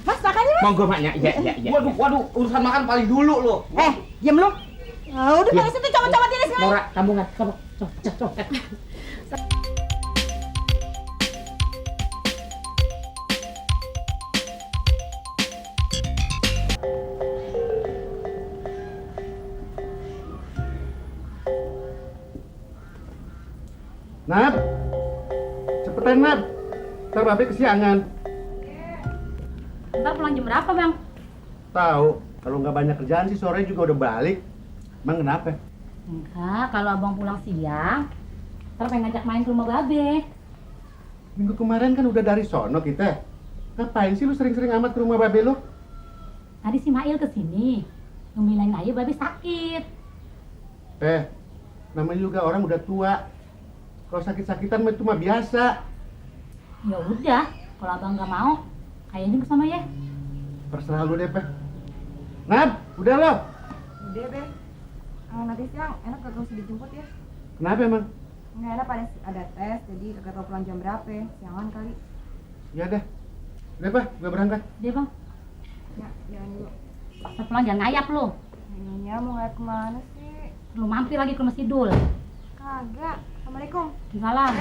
Mas makannya mas. Monggo maknya, iya. Waduh, urusan makan paling dulu lo. Diam lu. Udah dari situ copot-copot ini sekarang. Nora, kamu nggak, copot. Nat, cepetan Nat, ntar Babe kesiangan. Ntar pulang jam berapa, Bang? Tahu, kalau nggak banyak kerjaan sih sore juga udah balik. Emang kenapa? Enggak, kalau abang pulang siang, ntar pengen ngajak main ke rumah Babe. Minggu kemarin kan udah dari sono kita. Ngapain sih lu sering-sering amat ke rumah Babe lu? Tadi si Mail kesini, ngemilain aja Babe sakit. Namanya juga orang udah tua. Kalau sakit-sakitan mah itu mah biasa. Ya udah, kalau abang nggak mau, kayaknya ke sana ya. Terserah lu deh, Pe. Nat, udah lo. Udah deh. Nanti siang enak kagak usah dijemput ya. Kenapa emang? Nggak enak ada tes, jadi kagak tau pulang jam berapa. Siangan kali. Ya deh. Udah, Pak, gue berangkat. Dia Bang, Ya, jalan dulu. pas pulang jangan ngayap lu. Iya, mau ngeliat kemana sih? Lu mampir lagi ke Masjid Dul. Kagak. Assalamualaikum. Salam.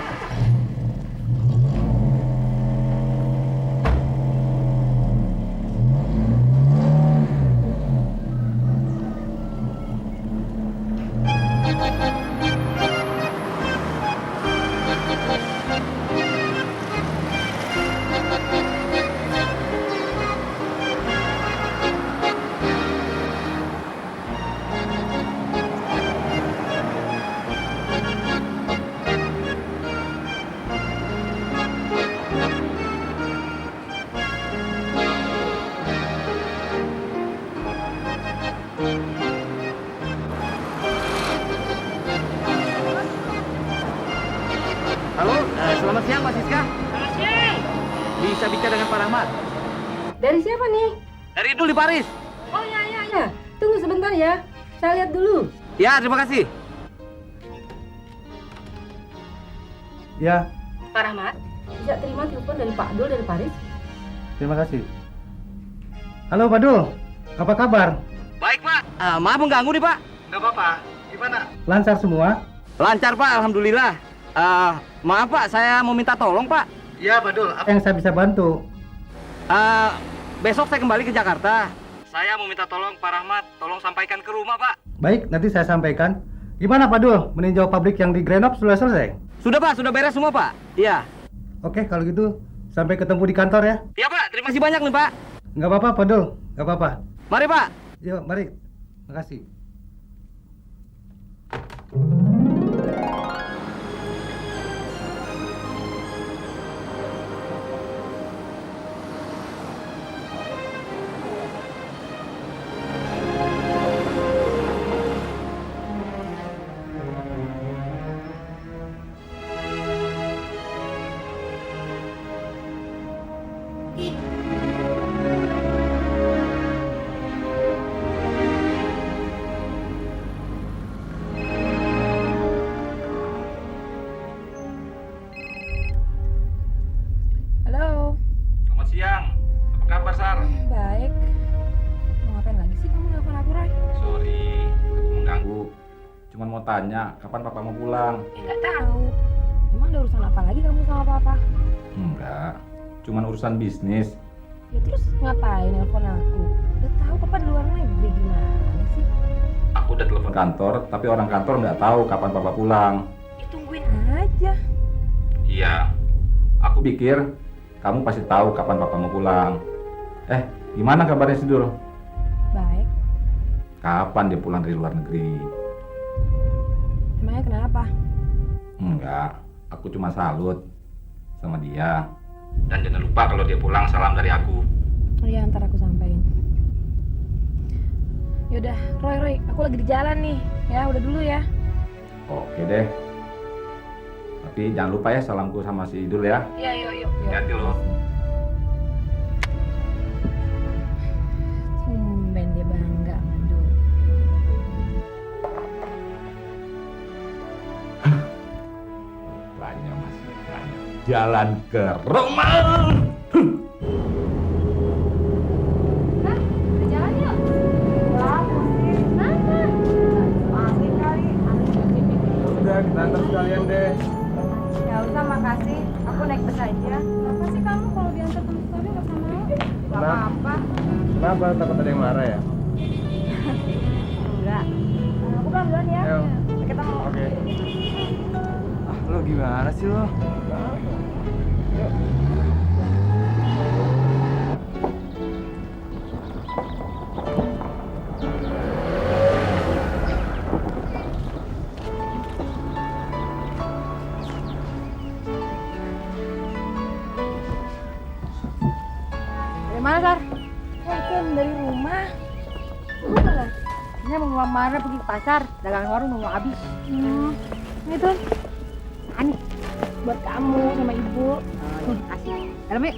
Halo, selamat siang Pak Siska. Selamat siang. Bisa bicara dengan Pak Rahmat? Dari siapa nih? Dari Idul di Paris. Oh ya. Tunggu sebentar ya. Saya lihat dulu. Ya, terima kasih. Ya, Pak Rahmat, bisa terima telepon dari Pak Dul dari Paris? terima kasih. Halo, Pak Dul. Apa kabar? Baik Pak. Maaf mengganggu nih Pak. Nggak apa-apa. Gimana? Lancar semua? Lancar Pak, alhamdulillah. Maaf Pak, saya mau minta tolong Pak. Ya, Pak Dul. Apa yang saya bisa bantu? Besok saya kembali ke Jakarta. Saya mau minta tolong Pak Rahmat, tolong sampaikan ke rumah Pak. Baik, nanti saya sampaikan. Gimana, Pak Dul? Meninjau pabrik yang di Grenoble sudah selesai? Sudah Pak, sudah beres semua Pak. Iya. Oke, kalau gitu sampai ketemu di kantor ya. Iya Pak, terima kasih banyak nih Pak. Nggak apa-apa, Pak Dul. Nggak apa-apa. Mari Pak. Yuk, mari. Makasih. Halo. Selamat siang. Apa kabar, Sar? Baik. Mau ngapain lagi sih kamu nelfon aku, Roy? Sorry, aku mengganggu. Cuman mau tanya, kapan papa mau pulang? Nggak tahu. Emang ada urusan apa lagi kamu sama papa? Enggak, cuman urusan bisnis. Ya terus ngapain nelfon aku? Udah tahu papa di luar negeri gimana sih? Aku udah telepon kantor, tapi orang kantor nggak tahu kapan papa pulang. Ya tungguin aja. Iya, aku pikir kamu pasti tahu kapan papa mau pulang. Gimana kabarnya si Dul? Baik. Kapan dia pulang dari luar negeri? Emangnya kenapa? Enggak, aku cuma salut sama dia. Dan jangan lupa kalau dia pulang salam dari aku. Iya, ntar aku sampein. Yaudah, Roy, aku lagi di jalan nih. Ya, udah dulu ya. Oke deh. Tapi jangan lupa ya salamku sama si Idul ya. Iya, yuk. Hati-hati loh. Tumben dia bangga sama Dul. Banyak masih banyak. Jalan ke Roma. apa-apa. Kenapa? Takut ada yang marah ya? Enggak. Aku pulang duluan ya. Ayo. Sampai ketemu. Oke. Lo gimana sih lo? Dari mana, Sar? Kan dari rumah. Lu mana? Ini mau mana pergi ke pasar, dagangan warung mau habis. Ini tuh. Ani, Buat kamu sama ibu. kasih. Dalam yuk.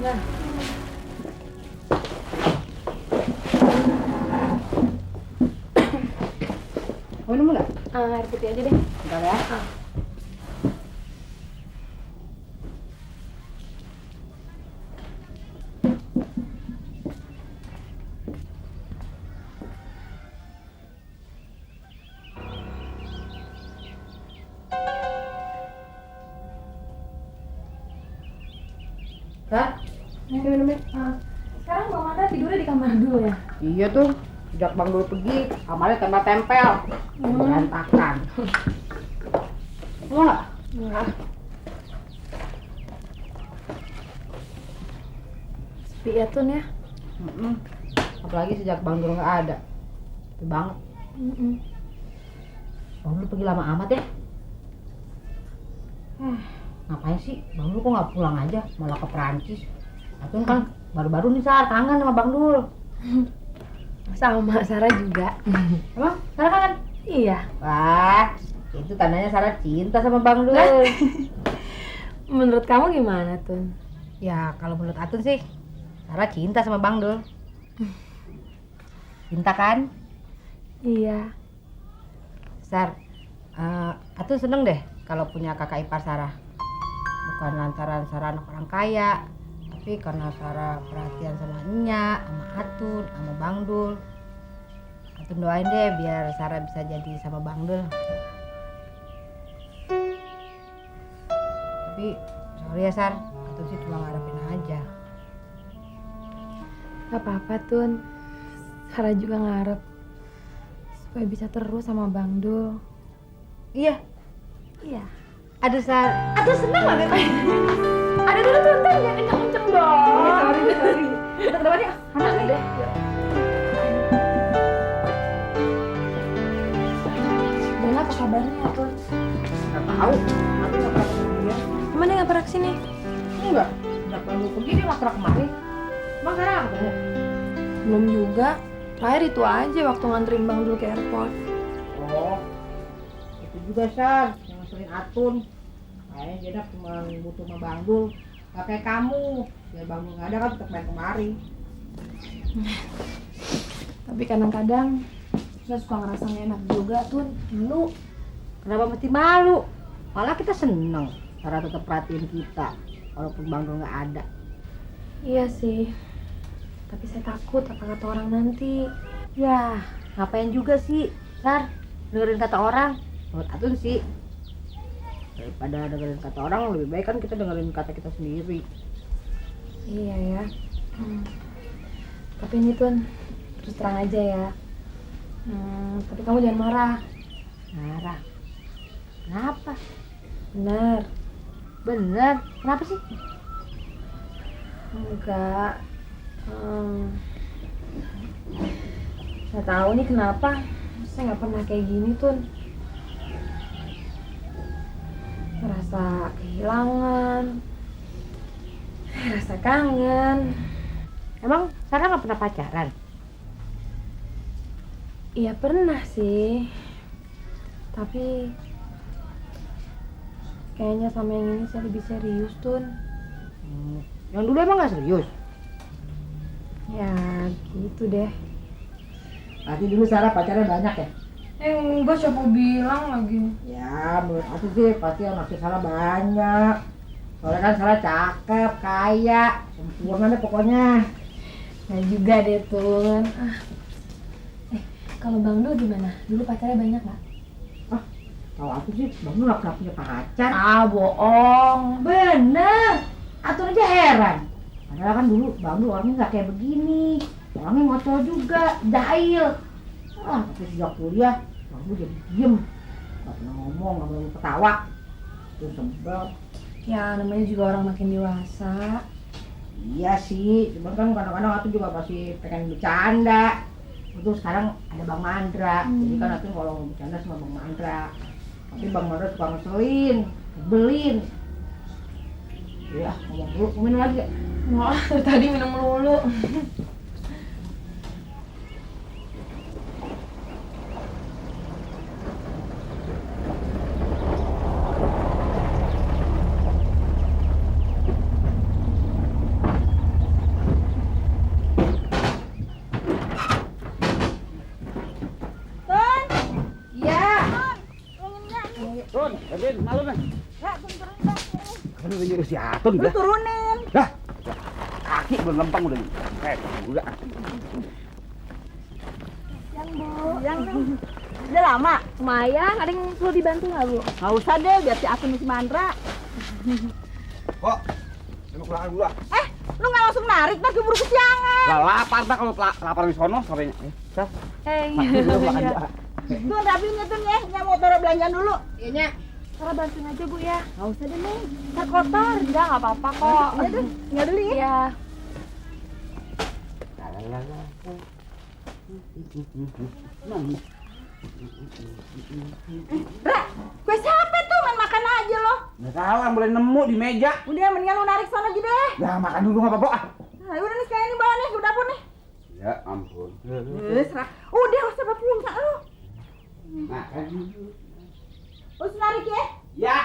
Nah. Mau minum nggak? Air putih aja deh. Enggak ya. Kak, Ini minumnya. Sekarang Bang Manda tidurnya di kamar dulu ya? iya tuh. Sejak Bang Dul pergi, kamarnya tempel-tempel. Berantakan. Mau nggak? Enggak. Sepi ya, Tun ya? Apalagi sejak Bang Dul nggak ada. Sepi banget. Bang Dul pergi lama amat ya? Ngapain sih? Bang Dul kok nggak pulang aja, malah ke Perancis. Atun kan baru-baru nih Sar, kangen sama Bang Dul. Sama Sarah juga. Emang Sarah kangen? Iya. Wah, itu tandanya Sarah cinta sama Bang Dul. Menurut kamu gimana, Tun? Ya kalau menurut Atun sih, Sarah cinta sama Bang Dul. Cinta kan? Iya. Sar, Atun seneng deh kalau punya kakak ipar Sarah. Bukan lantaran Sarah anak orang kaya, tapi karena Sarah perhatian sama Enya, sama Atun, sama Bang Dul. Atun doain deh biar Sarah bisa jadi sama Bang Dul. Tapi sorry ya Sar, Atun sih cuma ngarepin aja. Gak apa-apa, Tun. Sarah juga ngarep supaya bisa terus sama Bang Dul. Iya, Iya. aduh Sar, Atun seneng banget. Ada dulu, Tun. Jangan kenceng-kenceng dong. Sorry. Kita ke depan ya, anak nih. Deh. Bella apa kabarnya, Tun? Gak tahu, Atun gak pernah ketemu dia. Emang dia gak pernah kesini? Enggak, udah perlu pergi dia nggak pernah kemari. Emang sekarang ketemu? Belum juga. Terakhir itu aja waktu nganterin Bang Dul ke airport. Oh, itu juga Sar, yang ngeselin Atun. Kayaknya dia cuma butuh sama Bang Dul. Gak kayak kamu, biar Bang Dul nggak ada kan tetap main kemari. Tapi kadang-kadang saya suka ngerasa gak enak juga, Tun. Lu kenapa mesti malu? Malah kita seneng Sarah tetap perhatiin kita, walaupun Bang Dul nggak ada. Iya sih. Tapi saya takut apa kata orang nanti. Ya, ngapain juga sih, Sar? Dengerin kata orang. Menurut Atun sih, daripada dengerin kata orang, lebih baik kan kita dengerin kata kita sendiri. Iya ya. Tapi ini, Tun, terus terang aja ya. Tapi kamu jangan marah. Marah? Kenapa? Benar. Bener? Kenapa sih? Enggak. Saya tahu nih kenapa. Saya nggak pernah kayak gini, Tun. Merasa kehilangan, rasa kangen. Emang Sarah nggak pernah pacaran? Iya pernah sih. Tapi kayaknya sama yang ini saya lebih serius, Tun. Yang dulu emang nggak serius? Ya gitu deh. Berarti dulu Sarah pacaran banyak ya? Enggak, siapa bilang lagi. Ya, menurut aku sih pasti yang naksir Sarah banyak. Soalnya kan Sarah cakep, kaya, sempurna deh pokoknya. Nah juga deh, Tun. Kalau Bang Dul gimana? Dulu pacarnya banyak nggak? Tahu aku sih, Bang Nur nggak punya pacar. Ah, bohong. Bener, Atun aja heran. Padahal kan dulu Bang Nur orangnya nggak kayak begini. Orangnya ngocol juga, jahil. Tapi sejak kuliah, Bang Nur jadi diem. Nggak pernah ngomong, nggak pernah ketawa. Terus sebel. Ya, namanya juga orang makin dewasa. Iya sih, cuman kan kadang-kadang aku juga masih pengen bercanda. Itu sekarang ada Bang Mandra, jadi kan aku kalau bercanda sama Bang Mandra. Tapi Bang Mandra suka ngeselin, nyebelin. Ya, ngomong dulu, mau minum lagi. Wah, dari tadi minum melulu. Tun, Edwin, malu nih. Kan udah nyuruh si Atun dah. Turunin. Dah. Kaki belum lempang udah. Udah. Udah lama? Lumayan, ada yang perlu dibantu nggak, Bu? Nggak usah deh, biar si Atun si Mandra. Kok? Saya mau pulang dulu ah. Lu nggak langsung narik, nanti buru kesiangan. Lah lapar dah kalau lapar di sono sampai. Sah. Makan dulu makan dulu. Tuh rapiin ya Tun ya, nyak mau taruh belanjaan dulu. Iya, Nya. Sarah bantuin aja, Bu ya. Nggak usah deh Neng. Ntar kotor. Enggak, nggak apa-apa kok. Iya deh, tinggal dulu ya. Iya. Ra, kue siapa tuh? Main makan aja lo. Nggak tahu yang boleh nemu di meja. Udah mendingan lu narik sana aja deh. Ya makan dulu nggak apa-apa ah. Nah, udah nih sekarang ini bawa nih ke dapur nih. Ya ampun. Serah. Udah nggak usah punya lu. Makan dulu. Terus narik ya. Ya.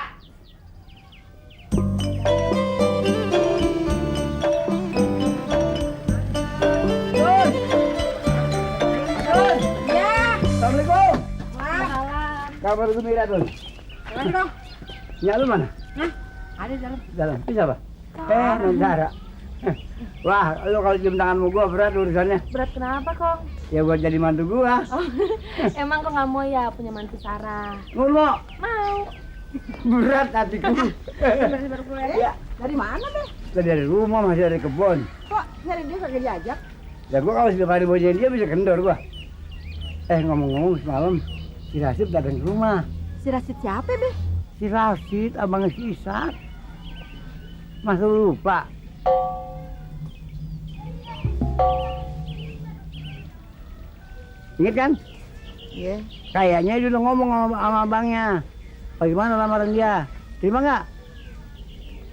Ya. Assalamualaikum. Wah. Kabar gembira tuh. Mana dong? Nyak lu mana? Ada di dalam. Dalam. Itu siapa? Nondara. Wah, lu kalau cium tanganmu gua berat urusannya. Berat kenapa, Kong? Ya buat jadi mantu gua. Emang kok nggak mau ya punya mantu Sarah? Mau. Mau. Berat hatiku. Baru pulang ya. Dari mana deh? Tadi dari rumah masih dari kebun. Kok nyari dia kagak diajak? Ya gua kalau setiap hari bojain dia bisa kendor gua. Ngomong-ngomong semalam si Rasid datang ke rumah. Si Rasid siapa deh? Si Rasid abangnya si Isak. Masa lu lupa? Ingat kan? Iya. Kayaknya dia udah ngomong sama abangnya. Bagaimana lamaran dia? Terima nggak?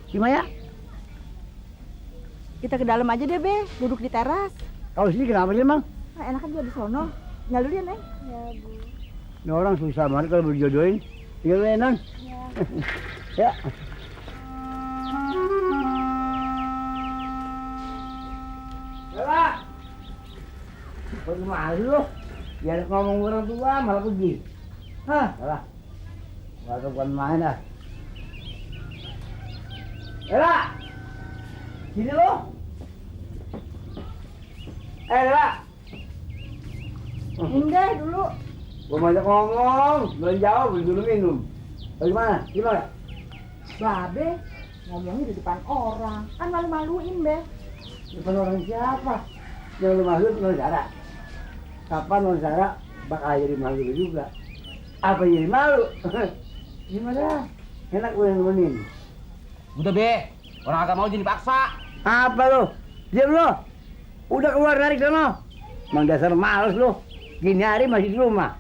Terima ya? Kita ke dalam aja deh, Be. Duduk di teras. Kalau sini kenapa sih, Mang? Nah, enakan juga di sono. Tinggal dulu ya, Neng. Ini orang susah banget kalau berjodohin. Tinggal dulu ya, Nang. Ya. Bella! Bagaimana sih lo? Biar ngomong orang tua malah pergi. Hah? Bella. Gak bukan main ah. Bella! Sini lo! Bella! Indah dulu. Gua banyak ngomong, belum jawab, dulu minum. Bagaimana? Gimana? Babe, ngomongnya di depan orang. Kan malu-maluin, Be. Depan orang siapa? Yang lu maksud Nondara. Kapan Nondara bakal jadi malu juga? Apa jadi malu? Gimana? Enak gue yang nemenin. Udah Be, orang agak mau jadi paksa. Apa lu? Diam lu. Udah keluar dari sana. Emang dasar males lu. Gini hari masih di rumah.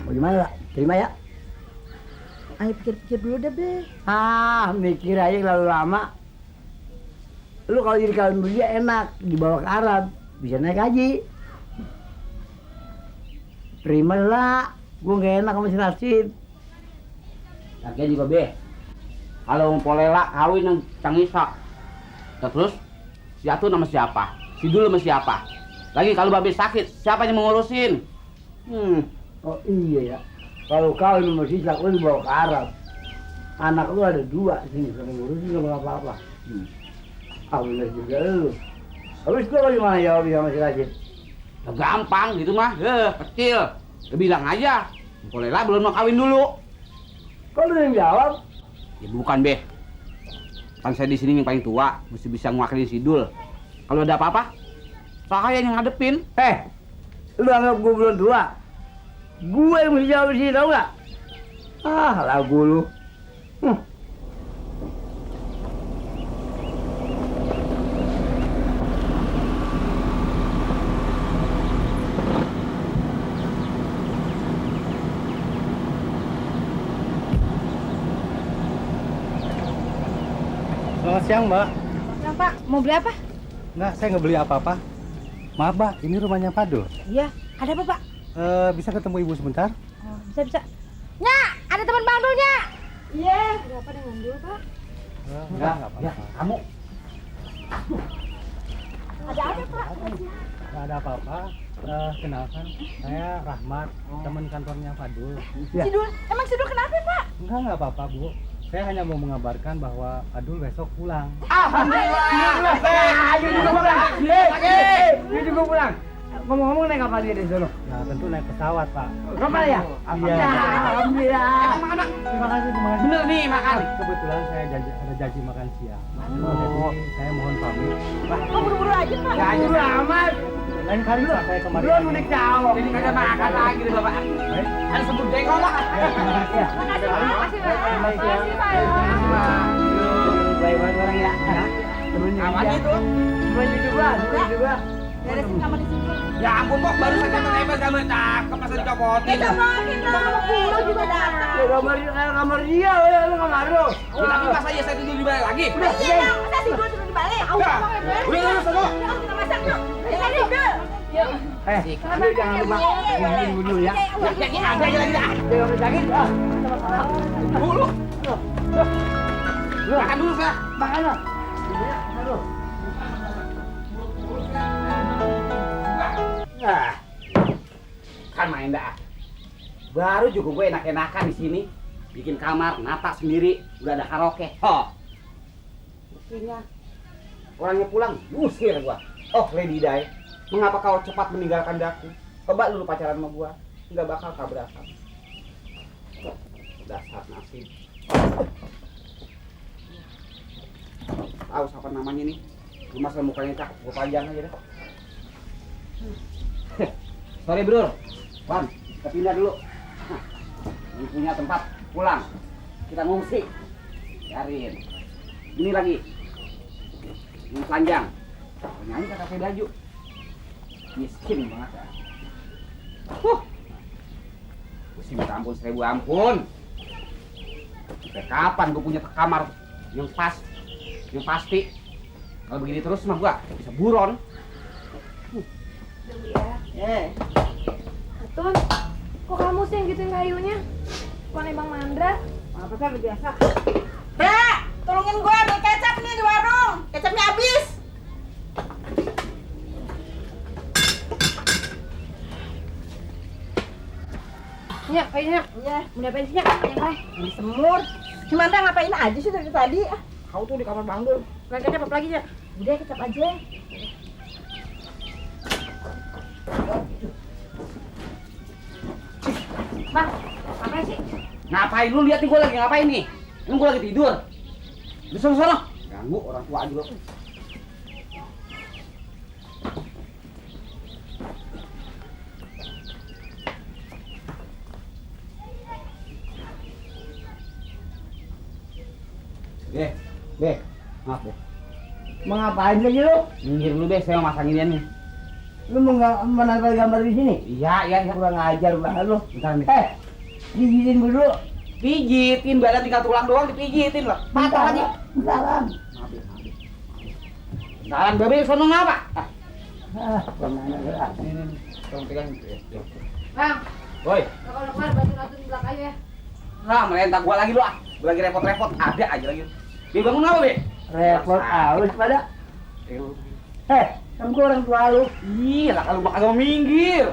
Bagaimana, Pak? Terima ya? Ayo pikir-pikir dulu deh, Be. Mikir aja lalu lama. Lu kalau jadi kawin dia enak, dibawa ke Arab, bisa naik haji. Terima lah, gua gak enak sama si Rasid. Lagian juga Be, kalau mau Polela kawin yang Cang Isak. Terus si Atun sama siapa? Si Dul sama siapa? Lagi kalau Babe sakit, siapa yang mengurusin? Oh iya ya, kalau kawin sama si Isak, lu dibawa ke Arab. Anak lu ada 2 sini, gak ngurusin sama apa-apa. Bener juga lu. Habis gua bagaimana jawab sama si Rasid? Ya gampang gitu mah, kecil. Ya bilang aja, Mpok Lela belum mau kawin dulu. Kok lu yang jawab? Ya bukan, Be. Kan saya di sini yang paling tua, mesti bisa ngwakilin Sidul. Kalau ada apa-apa, saya yang ngadepin. Lu anggap gue belum tua? Gue yang mesti jawab di sini, tau nggak? Ah, lagu lu. Selamat siang, Mbak. Nah, Pak, mau beli apa? Nggak, saya nggak beli apa-apa. Maaf, Mbak, ini rumahnya Padul. Iya, ada apa, Pak? Bisa ketemu Ibu sebentar? Oh, bisa. Nyak, ada teman Bang Dul, Nyak. Iya. Ada apa dengan Dul, Pak? Nggak apa-apa. Ya, kamu. Ada apa, Pak? Nggak ada apa-apa. Kenalkan, saya Rahmat, teman kantornya Padul. Ya. Sidul, emang Sidul kenapa, Pak? Nggak apa-apa, Bu. Saya hanya mau mengabarkan bahwa Padul besok pulang. Alhamdulillah. Ayo juga pulang. Dia juga pulang. Ngomong-ngomong naik kapal dia di sono. Nah, tentu naik pesawat, Pak. Kapal ya? Iya. Alhamdulillah. Terima kasih. Bener nih makan. Kebetulan saya ada janji makan siang. Jadi saya mohon pamit. Oh, buru-buru aja, Pak. Ya, buru amat. Lain kali Pak, saya kemarin. Belum udah jawab. Jadi kagak makan lagi nih, Bapak. Baik. Ada sebut jengkol lah. Ya, terima kasih ya. Makasih, Pak. Makasih, Pak. Baik, ya. Makasih, Pak. Baik banget orang ya. Temennya Aman dia. itu. Temennya juga. Beresin kamar di sini. Ya ampun, Pok, baru saja menempel kamu cakep masa dicopotin. Copotin dong, mau pulang juga datang. Ya kamar dia, lu kamar lu. Ya, tapi masa ya saya tidur di balik lagi? Udah, Iya, dong. Masa tidur terus dibalik? Awas, Udah. Bang, ya. Udah, sana. Yuk, kita masak yuk. Kita tidur. Yuk. Lu jangan lupa izin dulu ya. Ya, ada aja lagi dah. Jangan sakit. Dulu. Lu Makan dulu, saya. makan lu. Makan lu. Nah, kan main dah. Baru juga gue enak-enakan di sini, bikin kamar, nata sendiri, udah ada karaoke. Buktinya orangnya pulang, usir gua. Oh, Lady Day, mengapa kau cepat meninggalkan daku? Coba dulu pacaran sama gua, nggak bakal tabrakan. Dasar nasib. Tahu siapa namanya nih? Lu masa mukanya cakep, gua panjang aja deh. Sorry bro, Wan, kita pindah dulu. Nah, ini punya tempat pulang. Kita ngungsi. Biarin. Ini lagi. Ini panjang. Nyanyi kata pakai baju. Miskin banget ya. Mesti minta ampun 1000 ampun. Sampai kapan gue punya kamar yang pas, yang pasti? Kalau begini terus mah gua bisa buron. Tun, kok kamu sih yang gituin kayunya? Bukan Bang Mandra? Apa kan udah biasa. Bra, tolongin gue ambil kecap nih di warung. Kecapnya habis. Nyak, kayaknya. Iya, Udah apa sih, Nyak? Yang lain. ini semur. Gimana ngapain aja sih dari tadi? Kau tuh di kamar Bang Dul. Nggak kecap apa lagi, Nyak? Udah kecap aja. Bang, apa sih? Ngapain lu lihat nih gua lagi ngapain nih? Emang gua lagi tidur. Di sono. Ganggu orang tua juga. Be, maaf deh. Mau ngapain lagi lu? Minggir dulu deh, saya mau masang inian nih. Lu mau menempel gambar di sini? Iya. Kurang ajar banget lu. Bentar nih. Pijitin gue dulu. Pijitin, badan tinggal tulang doang dipijitin loh. Patah aja. Salam. Maaf. Jalan bebe sono ngapa? Kemana lu? Ini. Tolong pegang. Bang, Boy. kalau udah keluar bantu-bantu di belakang aja ya. Nah, merentah gua lagi lu ah. Gua lagi repot-repot, ada aja lagi. Be bangun apa, Be? Repot aus pada. Kan gua orang tua lu. Iya lah kalau gua kagak minggir.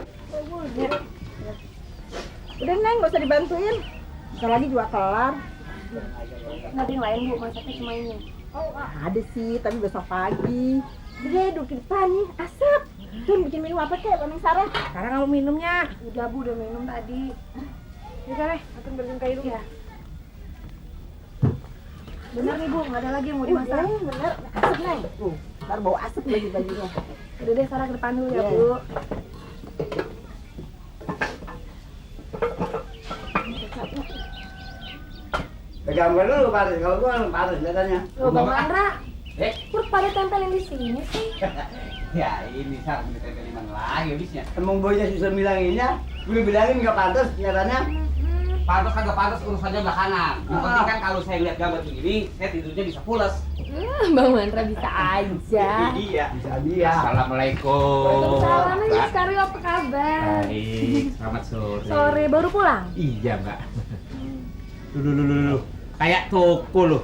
Udah Neng, gak usah dibantuin. Bentar lagi juga kelar. Nggak ada yang lain, Bu. Masaknya cuma ini. Ada sih, tapi besok pagi. Udah, duduk di depan nih, asap. Tun bikin minum apa kek, Neng Sarah? Sekarang kamu minumnya. Udah Bu, udah minum tadi. Udah deh, aku bersihin kayu dulu. Ya. Bener nih Bu, nggak ada lagi yang mau dimasak. Bener, asap Neng. Tuh, ntar bau asap baju-bajunya. Udah deh, Sarah ke depan dulu ya Iya. Bu. Pegang gue dulu Paris, kalau gue Paris katanya. Loh Bang Mandra, Eh, kok pada tempelin di sini sih? ya ini Sar, ditempelin mana lagi habisnya. Emang boynya susah bilanginnya, gue bilangin nggak pantas nyatanya. Pantas kagak pantas urusannya belakangan. Yang penting kan kalau saya lihat gambar begini, saya tidurnya bisa pules. Bang Mandra bisa aja. Iya. Bisa dia. Assalamualaikum. Waalaikumsalam, Mbak. Sekarang apa kabar? Baik, selamat sore. Sore baru pulang? Iya, Mbak. Dulu. Kayak toko loh.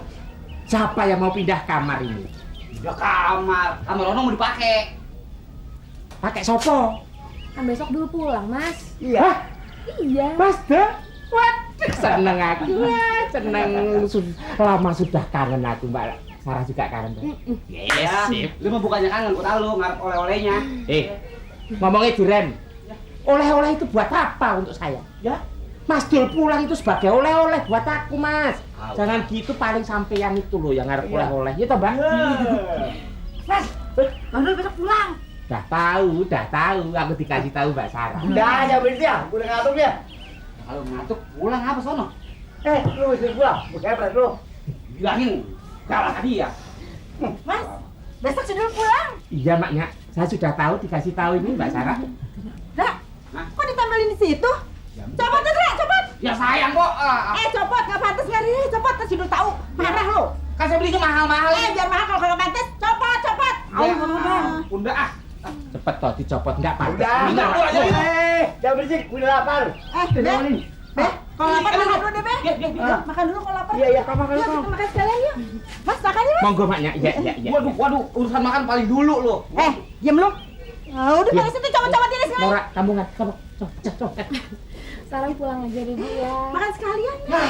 Siapa yang mau pindah kamar ini? Pindah kamar. Kamar ono mau dipakai. Pakai sopo? Kan besok dulu pulang, Mas. Iya. Iya. Mas dah. Waduh, seneng aku. Seneng. Lama sudah kangen aku, Mbak. Sarah juga kangen. Yes, sip. Lu mah bukannya kangen, kok tahu lu ngarep oleh-olehnya. Ngomongnya direm. Oleh-oleh itu buat apa untuk saya? Ya. Mas Dul pulang itu sebagai oleh-oleh buat aku, Mas. Jangan gitu, paling sampean itu loh yang ngarep oleh-oleh. Ya toh, Mbak? Mas, Bang Dul besok pulang. Udah tahu. Aku dikasih tahu Mbak Sarah. Udah aja berarti ya, udah ngantuk ya. Kalau ngantuk pulang apa sono? Lu mesti pulang, gue kepret lu. Bilangin, kalah tadi ya. Mas, besok si Dul pulang. Iya maknya, saya sudah tahu dikasih tahu ini Mbak Sarah. Dah, Hah? kok ditempelin di situ? Copot Dra, copot. Ya sayang kok. Copot, nggak pantas nggak nih? Copot, si Dul tahu. Marah lo. Kan saya belinya mahal-mahal. Biar mahal kalau nggak pantas. Copot. Udah ah. Cepet toh dicopot enggak pantas. Udah, jangan berisik, gue udah lapar. Be, kalau lapar makan dulu deh, Be. Makan dulu kalau lapar. Iya. Yuk, kita makan sekalian yuk. Mas, makan yuk, Mas. Monggo maknya. Iya. Waduh, urusan makan paling dulu loh. Diam lu. Udah dari situ copot ini sekalian. Nora, kamu kan coba. Sarah pulang aja deh Bu ya. Makan sekalian ya.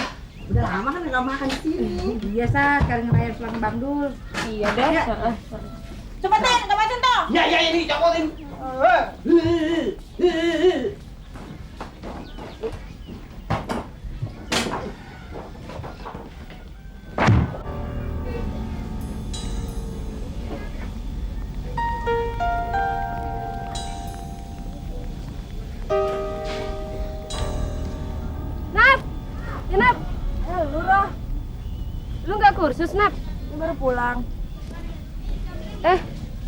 Udah lama kan nggak makan di sini. Biasa sekali ngerayain pulang Bang Dul. Iya deh. Cepetan, copotin toh. Ya ini copotin. Nap! Ya Nap! Lu Roh. Lu nggak kursus Nap? Lu baru pulang.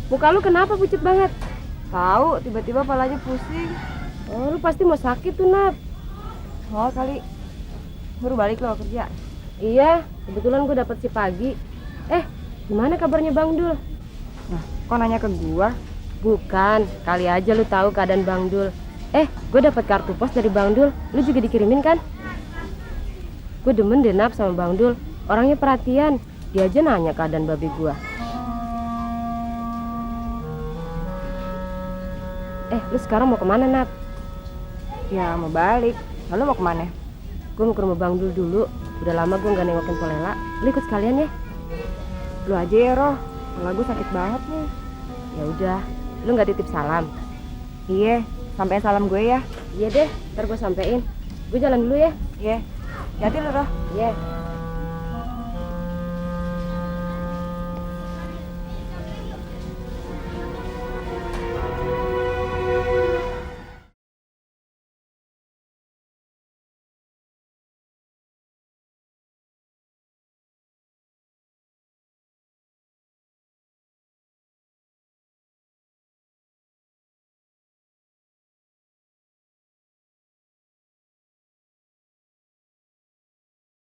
Muka lu kenapa pucet banget? Tahu, tiba-tiba palanya pusing. Oh, lu pasti mau sakit tuh Nap. Oh kali. Baru balik lo kerja. Iya, kebetulan gue dapet si Pagi. Gimana kabarnya Bang Dul? Nah, kok nanya ke gua? Bukan, kali aja lu tahu keadaan Bang Dul. Gue dapet kartu pos dari Bang Dul. Lu juga dikirimin kan? Gue demen deh Nap sama Bang Dul. Orangnya perhatian. Dia aja nanya keadaan babe gua. Lu sekarang mau kemana Nap? Ya mau balik. Lalu mau kemana? Gue mau ke rumah Bang Dul dulu. Udah lama gue nggak nengokin Polela. Lu ikut sekalian ya? Lu aja ya Roh. Kepala gue sakit banget nih. Ya udah. Lu nggak titip salam? Iya, sampein salam gue ya. Iya deh, ntar gue sampein. Gue jalan dulu ya. Iya. Hati lu Roh. Iya.